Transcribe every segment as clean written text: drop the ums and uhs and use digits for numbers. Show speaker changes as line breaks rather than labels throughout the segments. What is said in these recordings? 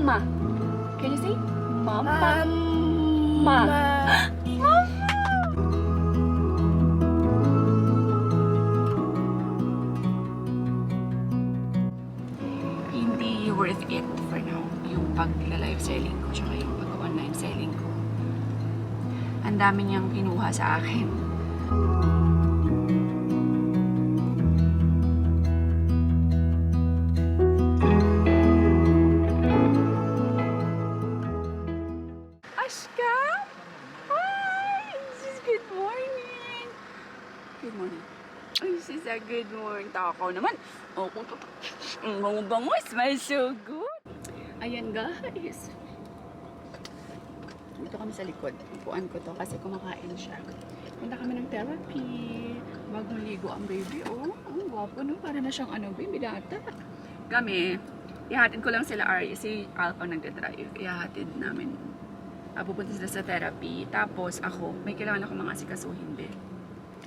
Mama. Can you say Mama? Mama. Hindi worth it for now yung pag-live selling ko tsaka yung pag-online selling ko. Ang dami niyang kinuha sa akin. Ashka? Hi! Sis, good morning! Good morning. Ay, sis, good morning. Takaw naman. Oh, kung ito. Ang bango-bango. Smells so good. Ayan, guys. Dito kami sa likod. Upuan ko to kasi kumakain siya. Punta kami ng therapy. Bagong ligo ang baby. Oh, ang gwapo no. Para na siyang baby data. Kami, ihatid ko lang sila Ari. Si Alpha nagdadrive. Ihatid namin. Pupunta sila sa therapy. Tapos ako, may kailangan ako mga asikasuhin din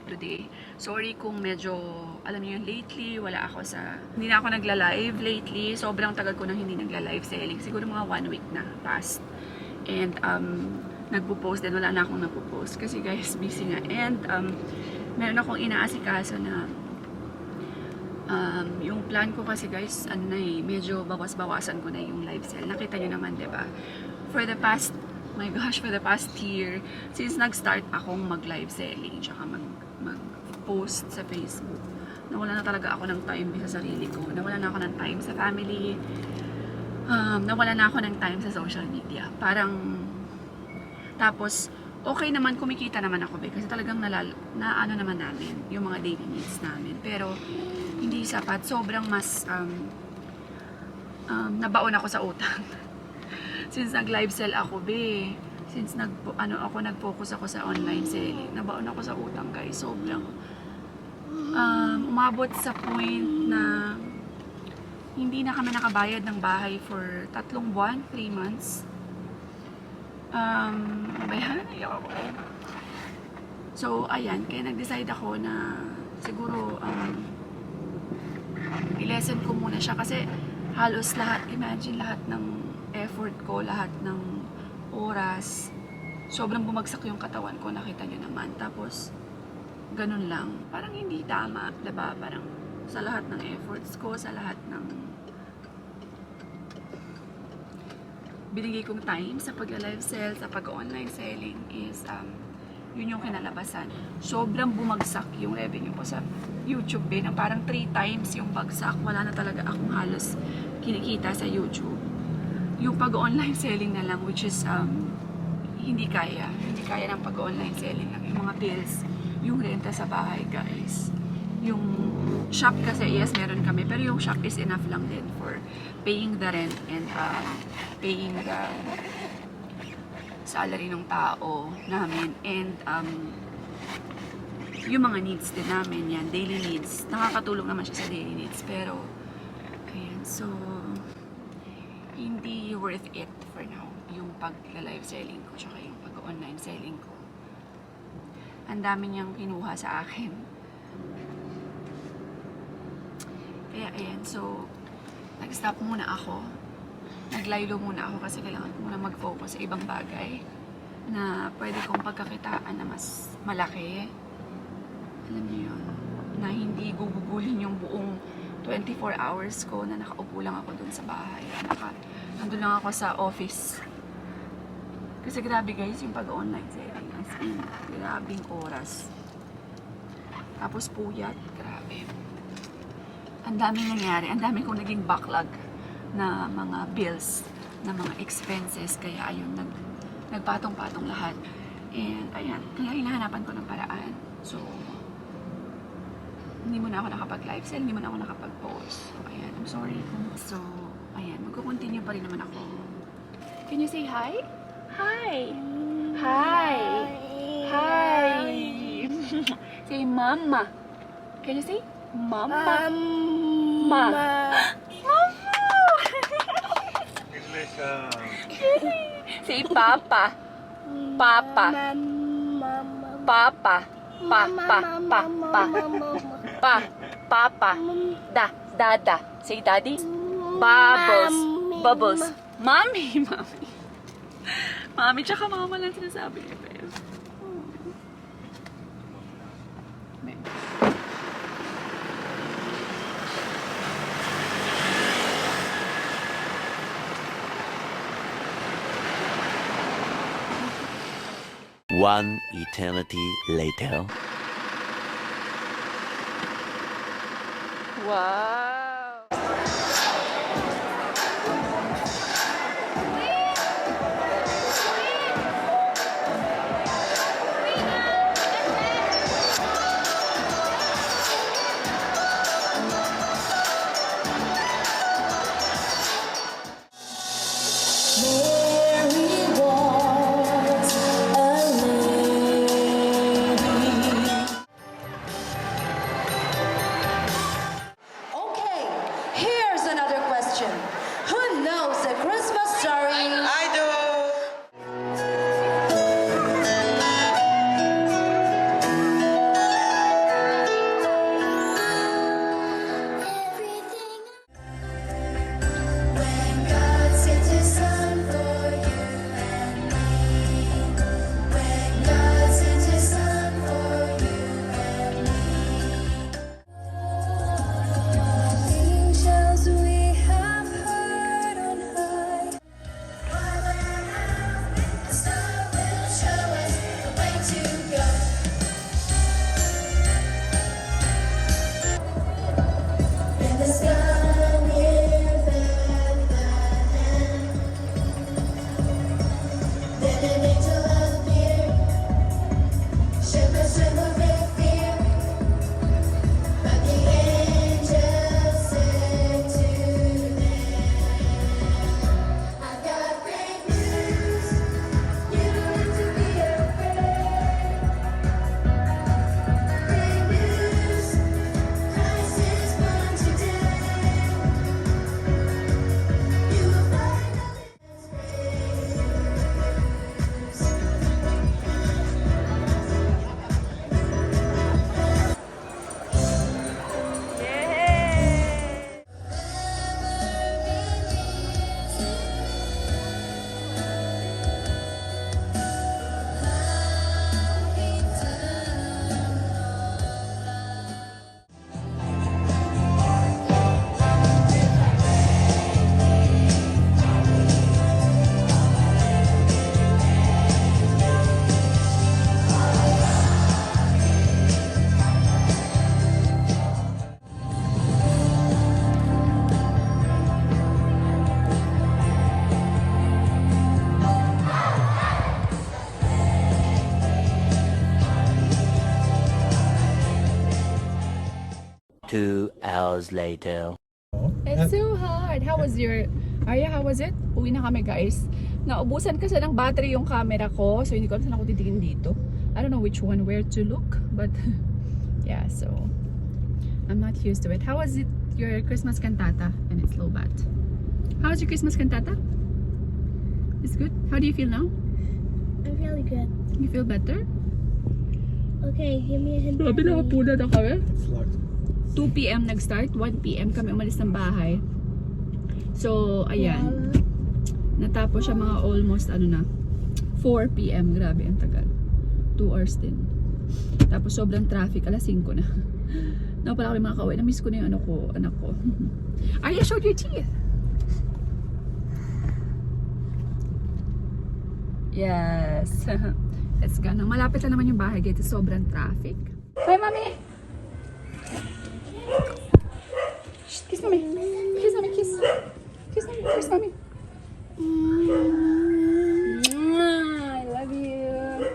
today. Sorry kung medyo, alam niyo yun, lately, hindi na ako nagla-live lately. Sobrang tagal ko nang hindi nagla-live selling. Siguro mga 1 week na past. And, nagpo-post din. Wala na akong nagpo-post. Kasi guys, busy nga. And, meron akong inaasikaso na, yung plan ko kasi guys, medyo bawas-bawasan ko na yung live sell. Nakita niyo naman, diba? For the past year, since nag-start akong mag-live selling, tsaka mag-post sa Facebook, nawala na talaga ako ng time sa sarili ko. Nawala na ako ng time sa family. Nawala na ako ng time sa social media. Tapos, okay naman, kumikita naman ako, kasi talagang ano naman namin, yung mga daily needs namin. Pero, hindi sapat. Sobrang mas, nabaon ako sa utang. Since nag-live sell ako, since nag-focus ako sa online selling, nabaon ako sa utang, guys. Sobrang umabot sa point na hindi na kami nakabayad ng bahay for 3 buwan, 3 months. Bayan, ayoko. So, ayan, kaya nag-decide ako na siguro i-lesson ko muna siya kasi halos lahat, imagine lahat ng effort ko, lahat ng oras, sobrang bumagsak yung katawan ko, nakita nyo naman. Tapos, ganun lang. Parang hindi tama, diba? Parang sa lahat ng efforts ko, sa lahat ng binigay kong time sa pag-live sell, sa pag-online selling is, yun yung kinalabasan. Sobrang bumagsak yung revenue ko sa YouTube na parang 3 times yung bagsak. Wala na talaga akong halos kinikita sa YouTube. Yung pag-online selling na lang, which is hindi kaya ng pag-online selling lang. Yung mga bills, yung renta sa bahay, guys. Yung shop kasi, yes, meron kami, pero yung shop is enough lang din for paying the rent and paying the salary ng tao namin and yung mga needs din namin, yan, daily needs. Nakakatulong naman siya sa daily needs, pero ayan, so hindi worth it for now yung pag-live selling ko tsaka yung pag-online selling ko. Ang dami niyang kinuha sa akin. Kaya ayan, so nag-stop muna ako. Naglaylo muna ako kasi kailangan ko muna mag-focus sa ibang bagay na pwede kong pagkakitaan na mas malaki. Alam niyo yun, na hindi gugugulin yung buong 24 hours ko na nakaupo lang ako dun sa bahay. Nandun lang ako sa office. Kasi grabe guys, yung pag-online selling. As in, grabing oras. Tapos puyat, grabe. Ang daming nangyari. Ang daming kong naging backlog na mga bills, na mga expenses. Kaya ayun, nagpatong-patong lahat. And ayan, kaya hinahanapan ko ng paraan. So, hindi mo na ako nakapag-live sell, hindi mo na ako nakapag-post. So, ayan, I'm sorry. So, ayan, magko-continue pa rin naman ako. Can you say hi? Hi! Hi! Hi! Say mama. Can you say mama? Ma. Mama!
English,
Say papa. Papa. Papa. Papa. Dada. Say daddy. Bubbles. Mami, mami. Mami, tsaka mama lang sinasabi niya, pero.
One eternity later.
Wow!
Mary was a lady. Okay, here's another question. Who knows the Christmas story?
I do.
When God sent His Son for you and me. When God sent His Son for you and me. Angels we have heard on high. The star will show us the way to go. In the sky near Bethlehem, then an angel appeared. Shepherds trembled with fear, but the angel said to them, "I've got great news. You don't have to be afraid. Great news, Christ is born today. You will find out it's great news."
Two hours later.
It's so hard. How was your... Arya, how was it? Uwi na kami, guys. Naubusan kasi ng battery yung camera ko. So, hindi ko alam saan ako titingin dito. I don't know which one, where to look. But, yeah, so... I'm not used to it. How was it, your Christmas cantata? And it's low bat. How was your Christmas cantata? It's good? How do you feel now?
I'm really good.
You feel better?
Okay, give me a hint.
Grabe, nakapuna na kami. 2 p.m. nag-start, 1 p.m. kami umalis ng bahay. So, ayan. Natapos siya mga almost, 4 p.m. Grabe, ang tagal. 2 hours din. Tapos sobrang traffic, alas 5 na. Na pala kami mga kauwi. Na-miss ko na yung anak ko. Arya, showed your teeth. Yes. Let's go. Nang malapit lang naman yung bahay, dito sobrang traffic. Hi, mami! Shh, kiss mami. Kiss mami, kiss. Kiss mami, kiss mami. I love you.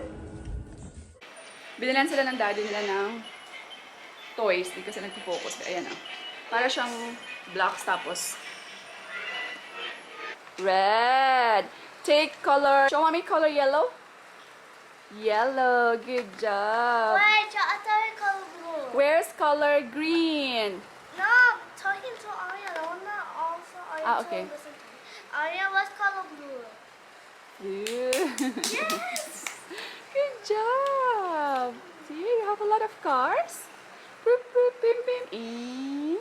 Binilan sila ng daddy nila ng toys. Di kasi nagpo-focus. Ayan o. Para siyang blocks tapos red. Take color. Show mommy color yellow. Yellow. Good job.
Wait, I thought it color blue.
Where's color green?
No, I'm talking to Arya. I want to also Arya
Ah,
to
okay.
listen to me. Arya, what's color blue?
Yes. Good job. See, you have a lot of cars. Boop, boop, bim, bim. In.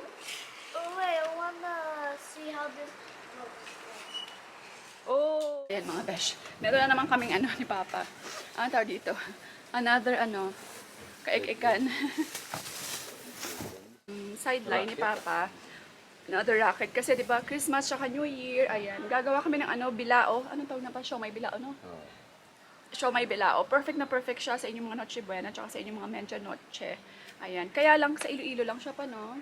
Oh, wait, I want to see how this looks.
Oh! Ayan mga besh. Meron na naman kaming ano ni Papa. Ano tawag dito? Another ano, kaik-ikan. Sideline ni Papa. Another racket. Kasi di ba Christmas tsaka New Year. Ayan. Gagawa kami ng ano, bilao. Anong tawag na pa? Siomay bilao, no? Siomay bilao. Perfect na perfect siya sa inyong mga Noche Buena tsaka sa inyong mga Medianoche. Ayan. Kaya lang sa Iloilo lang siya pa, no?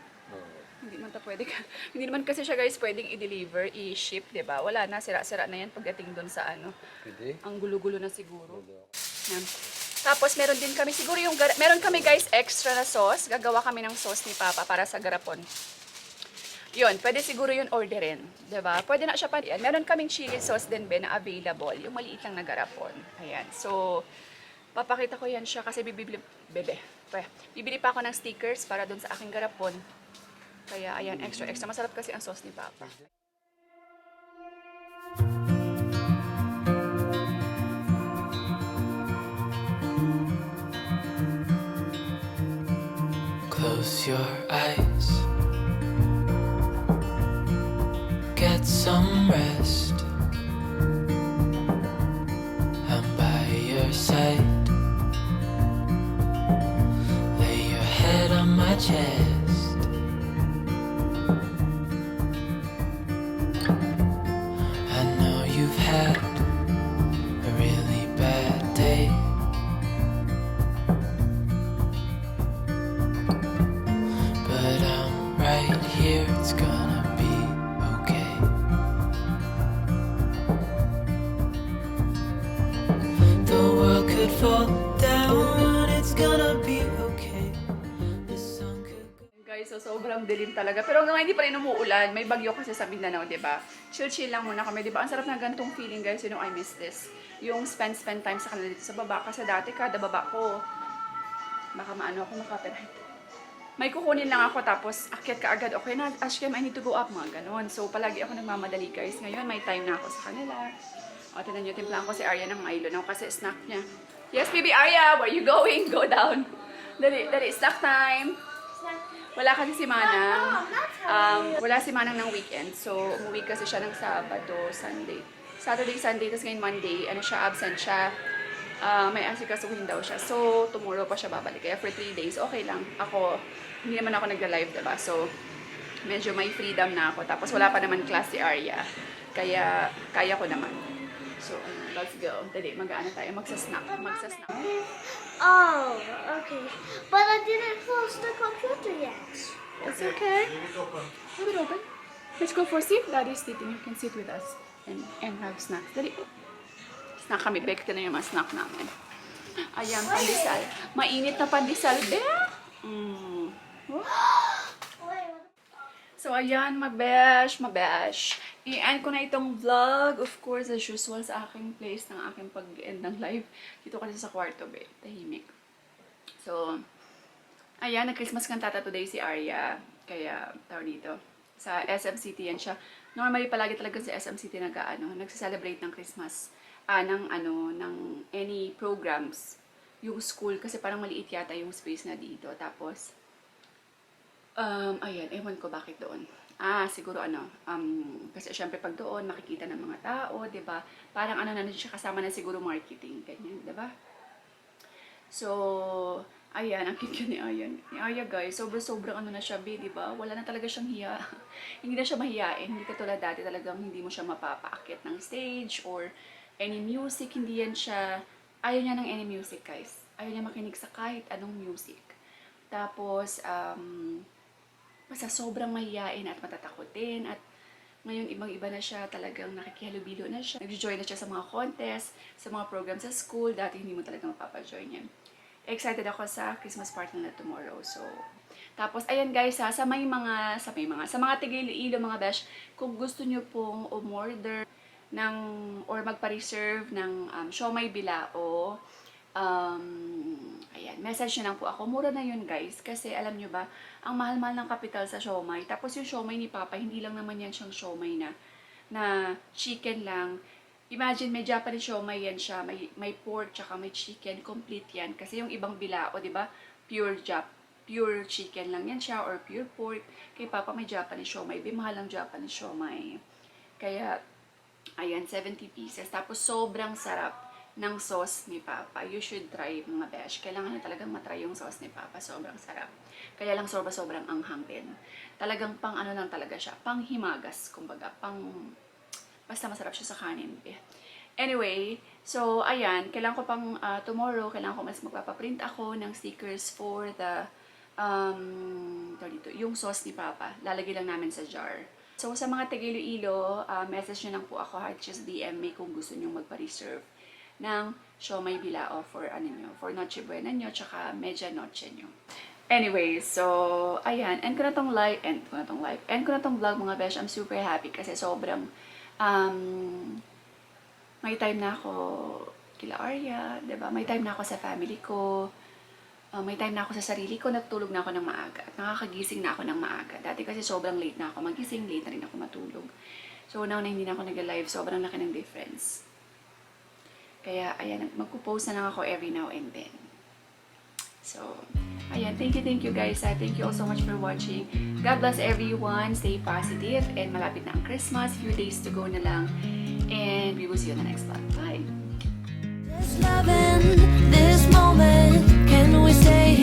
Hindi naman pwede ka. Hindi naman kasi siya guys pwedeng i-deliver, i-ship, 'di ba? Wala na, sira-sira na 'yan pagdating doon sa ano.
Pwede?
Ang gulo-gulo na siguro. Yan. Tapos meron din kami siguro yung meron kami guys extra na sauce. Gagawa kami ng sauce ni Papa para sa garapon. Yun, pwede siguro yun orderin, 'di ba? Pwede na siya pa. Yan. Meron kaming chili sauce din na available, yung maliit lang na garapon. Ayan. So papakita ko yan siya kasi bibili pa ako ng stickers para doon sa aking garapon. Kaya ayan, extra. Masarap kasi ang sauce ni Papa.
Close your eyes. Get some rest. I'm by your side. Lay your head on my chest. I know you've had a really bad day. But I'm right here, it's gonna be okay. The world could fall down, it's gonna be okay. The sun could go.
Guys, so sobrang dilim talaga. Pero hanggang hindi pa rin umuulan. May bagyo kasi sa Mindanao, di ba? Chill-chill lang muna kami, di ba? Ang sarap na gantong feeling, guys. You know, I miss this. Yung spend time sa kanila dito sa baba. Kasi dati kada baba ko, baka maano ako makapiright. May kukunin lang ako tapos akyat ka agad. Okay na, Ashkem, I need to go up, mga ganon. So, palagi ako nagmamadali, guys. Ngayon, may time na ako sa kanila. O, tinan nyo, timplahan ko si Arya ng Milo na kasi snack niya. Yes, baby Arya, where you going? Go down. Dali, snack time. Wala kasi si Manang. Wala si Manang ng weekend. So, umuwi kasi siya ng Sabado, Sunday. Saturday, Sunday, tapos ngayon Monday, ano siya, absent siya. May asikasuhin daw siya. So, tomorrow pa siya babalik. Kaya for 3 days, okay lang. Ako, hindi naman ako nagla-live, diba? So, medyo may freedom na ako. Tapos wala pa naman class si Arya. Kaya, kaya ko naman. So, let's go. Dali, mag-ano tayo. Magsasnack.
Oh, okay. But I didn't close the computer yet.
It's okay. Leave it open. Let's go for seat. Daddy's sitting. You can sit with us and have snacks. Dali. Snack kami. Bekte na yung mga snack namin. Ayan, pandesal. Mainit na pandesal. So, ayan, mabesh. I-end ko na itong vlog. Of course, as usual, sa aking place ng aking pag-end ng live. Dito kasi sa kwarto, tahimik. So, ayan, nag-Christmas kantata today si Arya. Kaya, tawag dito. Sa SM City yan siya. Normally, palagi talaga sa SM City nagsa-celebrate ng Christmas. Ng any programs. Yung school, kasi parang maliit yata yung space na dito. Tapos, ayan, ewan ko bakit doon. Siguro kasi syempre pag doon, makikita ng mga tao, 'di ba? Parang na siya kasama na siguro marketing, ganyan, 'di ba? So, ayan, ang cute ni Ayan. Ni Aya, guys, sobrang na siya, 'di ba? Wala na talaga siyang hiya. Hindi na siya mahiyain, hindi katulad dati talagang hindi mo siya mapapaakyat ng stage or any music, hindi yan siya. Ayaw niya ng any music, guys. Ayaw niya makinig sa kahit anong music. Tapos, basta sobrang mahihain at matatakotin at ngayon ibang-iba na siya, talagang nakikihalubilo na siya. Nag-join na siya sa mga contest, sa mga program sa school, dati hindi mo talaga mapapajoin yan. Excited ako sa Christmas party na tomorrow. So, tapos ayan guys sa mga tigil-ilo mga besh, kung gusto niyo pong umorder ng or magpa-reserve ng siomay bilao, ayan, message nyo lang po ako. Mura na yun, guys. Kasi, alam nyo ba, ang mahal-mahal ng kapital sa siomay. Tapos, yung siomay ni Papa, hindi lang naman yan siyang siomay na chicken lang. Imagine, may Japanese siomay yan siya. May pork, tsaka may chicken. Complete yan. Kasi yung ibang bilao, di ba? Pure chicken lang yan siya or pure pork. Kay Papa, may Japanese siomay. Mahal ang Japanese siomay. Kaya, Ayan, 70 pieces. Tapos sobrang sarap ng sauce ni Papa. You should try, mga besh. Kailangan nyo talagang matry yung sauce ni Papa. Sobrang sarap. Kaya lang sobrang anghang din. Talagang pang ano lang talaga siya. Pang himagas, kumbaga. Basta masarap siya sa kanin. Anyway, so ayan. Kailangan ko pang tomorrow, kailangan ko mas magpapaprint ako ng stickers for the yung sauce ni Papa. Lalagay lang namin sa jar. So, sa mga Taga-Iloilo, message nyo lang po ako, just DM me kung gusto nyo magpa-reserve ng siomai bilao for Noche Buena nyo, tsaka Media Noche nyo. Anyway, so, ayan, end ko na tong vlog, mga besh. I'm super happy kasi sobrang, may time na ako kila Arya, diba? May time na ako sa family ko, may time na ako sa sarili ko, natulog na ako ng maaga, at nakakagising na ako ng maaga. Dati kasi sobrang late na ako magising, late na rin ako matulog. So, now na hindi na ako nag-live, sobrang laki ng difference. Kaya, ayan, magpo-post na lang ako every now and then. So, ayan, thank you guys. Thank you all so much for watching. God bless everyone. Stay positive. And malapit na ang Christmas. Few days to go na lang. And we will see you on the next vlog. Bye!
This love in this moment, can we say